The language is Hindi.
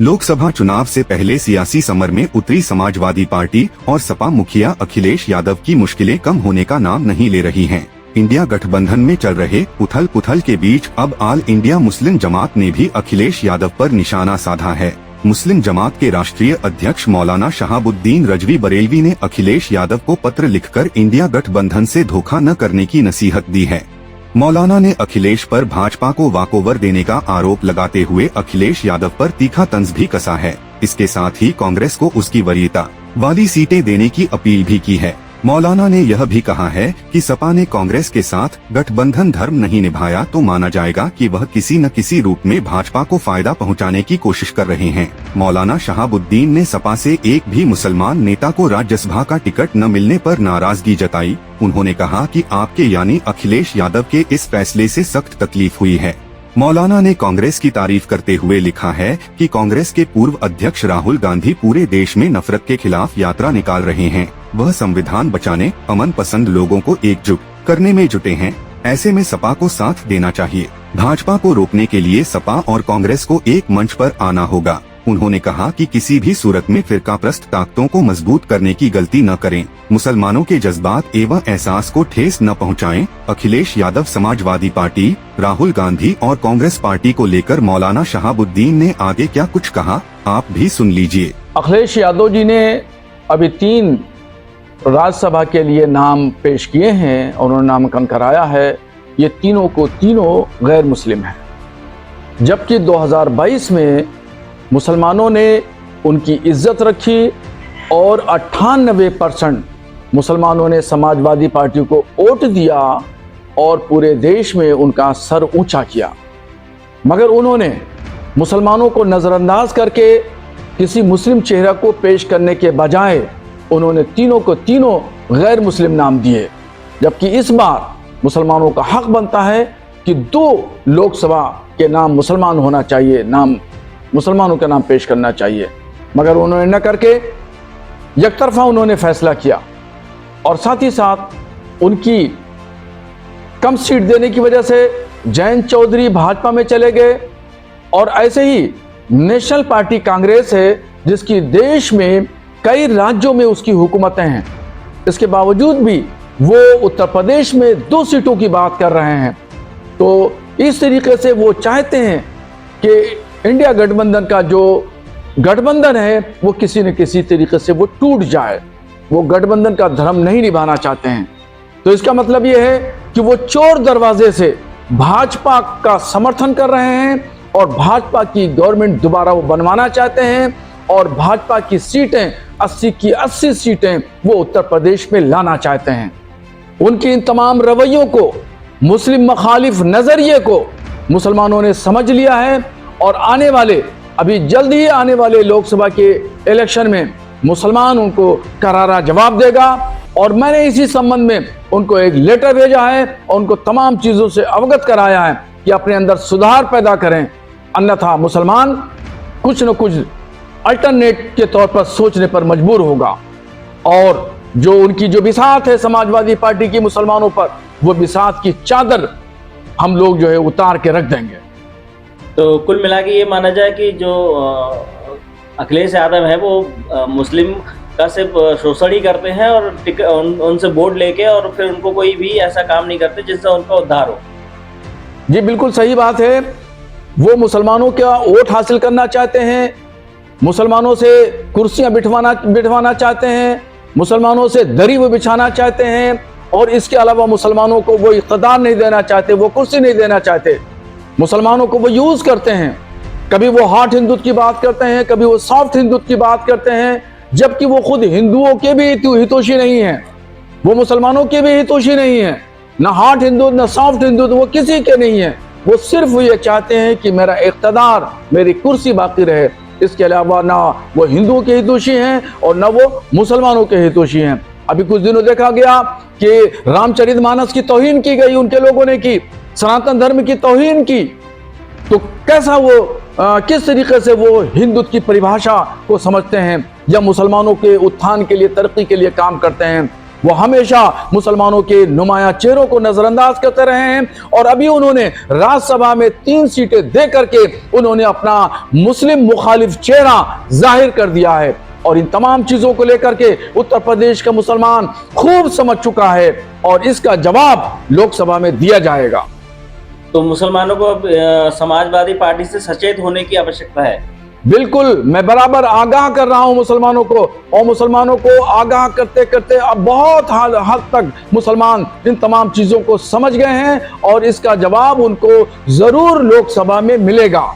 लोकसभा चुनाव से पहले सियासी समर में उतरी समाजवादी पार्टी और सपा मुखिया अखिलेश यादव की मुश्किलें कम होने का नाम नहीं ले रही हैं। इंडिया गठबंधन में चल रहे उथल पुथल के बीच अब ऑल इंडिया मुस्लिम जमात ने भी अखिलेश यादव पर निशाना साधा है। मुस्लिम जमात के राष्ट्रीय अध्यक्ष मौलाना शहाबुद्दीन रजवी बरेलवी ने अखिलेश यादव को पत्र लिखकर इंडिया गठबंधन से धोखा न करने की नसीहत दी है। मौलाना ने अखिलेश पर भाजपा को वाकोवर देने का आरोप लगाते हुए अखिलेश यादव पर तीखा तंज भी कसा है। इसके साथ ही कांग्रेस को उसकी वरीयता वाली सीटें देने की अपील भी की है। मौलाना ने यह भी कहा है कि सपा ने कांग्रेस के साथ गठबंधन धर्म नहीं निभाया तो माना जाएगा कि वह किसी न किसी रूप में भाजपा को फायदा पहुंचाने की कोशिश कर रहे हैं। मौलाना शहाबुद्दीन ने सपा से एक भी मुसलमान नेता को राज्यसभा का टिकट न मिलने पर नाराजगी जताई। उन्होंने कहा कि आपके यानी अखिलेश यादव के इस फैसले से सख्त तकलीफ हुई है। मौलाना ने कांग्रेस की तारीफ करते हुए लिखा है कि कांग्रेस के पूर्व अध्यक्ष राहुल गांधी पूरे देश में नफरत के खिलाफ यात्रा निकाल रहे हैं। वह संविधान बचाने, अमन पसंद लोगों को एकजुट करने में जुटे हैं। ऐसे में सपा को साथ देना चाहिए। भाजपा को रोकने के लिए सपा और कांग्रेस को एक मंच पर आना होगा। उन्होंने कहा कि किसी भी सूरत में फिरकाप्रस्त ताकतों को मजबूत करने की गलती न करें, मुसलमानों के जज्बात एवं एहसास को ठेस न पहुंचाएं। अखिलेश यादव समाजवादी पार्टी, राहुल गांधी और कांग्रेस पार्टी को लेकर मौलाना शहाबुद्दीन ने आगे क्या कुछ कहा, आप भी सुन लीजिए। अखिलेश यादव जी ने अभी 3 राज्यसभा के लिए नाम पेश किए हैं और उन्होंने नामांकन कराया है। ये तीनों गैर मुस्लिम हैं, जबकि 2022 में मुसलमानों ने उनकी इज्जत रखी और 98% मुसलमानों ने समाजवादी पार्टी को वोट दिया और पूरे देश में उनका सर ऊंचा किया। मगर उन्होंने मुसलमानों को नज़रअंदाज करके किसी मुस्लिम चेहरा को पेश करने के बजाय उन्होंने तीनों गैर मुस्लिम नाम दिए, जबकि इस बार मुसलमानों का हक बनता है कि 2 लोकसभा के नाम मुसलमान होना चाहिए, नाम मुसलमानों का नाम पेश करना चाहिए। मगर उन्होंने न करके एकतरफा उन्होंने फैसला किया और साथ ही साथ उनकी कम सीट देने की वजह से जयंत चौधरी भाजपा में चले गए। और ऐसे ही नेशनल पार्टी कांग्रेस है, जिसकी देश में कई राज्यों में उसकी हुकूमतें हैं, इसके बावजूद भी वो उत्तर प्रदेश में 2 सीटों की बात कर रहे हैं। तो इस तरीके से वो चाहते हैं कि इंडिया गठबंधन का जो गठबंधन है वो किसी न किसी तरीके से वो टूट जाए। वो गठबंधन का धर्म नहीं निभाना चाहते हैं। तो इसका मतलब ये है कि वो चोर दरवाजे से भाजपा का समर्थन कर रहे हैं और भाजपा की गवर्नमेंट दोबारा वो बनवाना चाहते हैं और भाजपा की सीटें 80 की 80 सीटें वो उत्तर प्रदेश में लाना चाहते हैं। उनके इन तमाम रवैयों को, मुस्लिम मुखालिफ नजरिए को मुसलमानों ने समझ लिया है और अभी जल्द ही आने वाले लोकसभा के इलेक्शन में मुसलमान उनको करारा जवाब देगा। और मैंने इसी संबंध में उनको एक लेटर भेजा है और उनको तमाम चीजों से अवगत कराया है कि अपने अंदर सुधार पैदा करें, अन्यथा मुसलमान कुछ न कुछ अल्टरनेट के तौर पर सोचने पर मजबूर होगा। और जो उनकी जो बिसात है समाजवादी पार्टी की मुसलमानों पर, वो बिसात की चादर हम लोग जो है उतार के रख देंगे। तो कुल मिला के ये माना जाए कि जो अखिलेश यादव है वो मुस्लिम का सिर्फ शोषण ही करते हैं और उनसे वोट लेके और फिर उनको कोई भी ऐसा काम नहीं करते जिससे उनका उद्धार हो। जी बिल्कुल सही बात है। वो मुसलमानों का वोट हासिल करना चाहते हैं, मुसलमानों से कुर्सियां बिठवाना चाहते हैं, मुसलमानों से दरी वो बिछाना चाहते हैं और इसके अलावा मुसलमानों को वो इक़्तिदार नहीं देना चाहते, वो कुर्सी नहीं देना चाहते। मुसलमानों को वो यूज करते हैं, कभी वो हार्ड हिंदुत्व की बात करते हैं, कभी वो सॉफ्ट हिंदुत्व की बात करते हैं, जबकि वो खुद हिंदुओं के भी हितोषी नहीं है, वो मुसलमानों के भी हितोषी नहीं है। ना हार्ड हिंदुत्व ना सॉफ्ट हिंदुत्व वो किसी के नहीं है। वो सिर्फ ये चाहते हैं कि मेरा इक़्तिदार, मेरी कुर्सी बाकी रहे। इसके अलावा ना वो हिंदुओं के हितोषी हैं और ना वो मुसलमानों के हितोषी हैं। अभी कुछ दिनों देखा गया कि रामचरितमानस की तौहीन की गई, उनके लोगों ने की, सनातन धर्म की तौहीन की। तो कैसा वो किस तरीके से वो हिंदुत्व की परिभाषा को समझते हैं या मुसलमानों के उत्थान के लिए, तरक्की के लिए काम करते हैं। वो हमेशा मुसलमानों के नुमाया चेहरों को नजरअंदाज करते रहे हैं और अभी उन्होंने राज्यसभा में 3 सीटें दे करके उन्होंने अपना मुस्लिम मुखालिफ चेहरा जाहिर कर दिया है। और इन तमाम चीजों को लेकर के उत्तर प्रदेश का मुसलमान खूब समझ चुका है और इसका जवाब लोकसभा में दिया जाएगा। तो मुसलमानों को अब समाजवादी पार्टी से सचेत होने की आवश्यकता है। बिल्कुल, मैं बराबर आगाह कर रहा हूं मुसलमानों को, और मुसलमानों को आगाह करते करते अब बहुत हद तक मुसलमान इन तमाम चीजों को समझ गए हैं और इसका जवाब उनको जरूर लोकसभा में मिलेगा।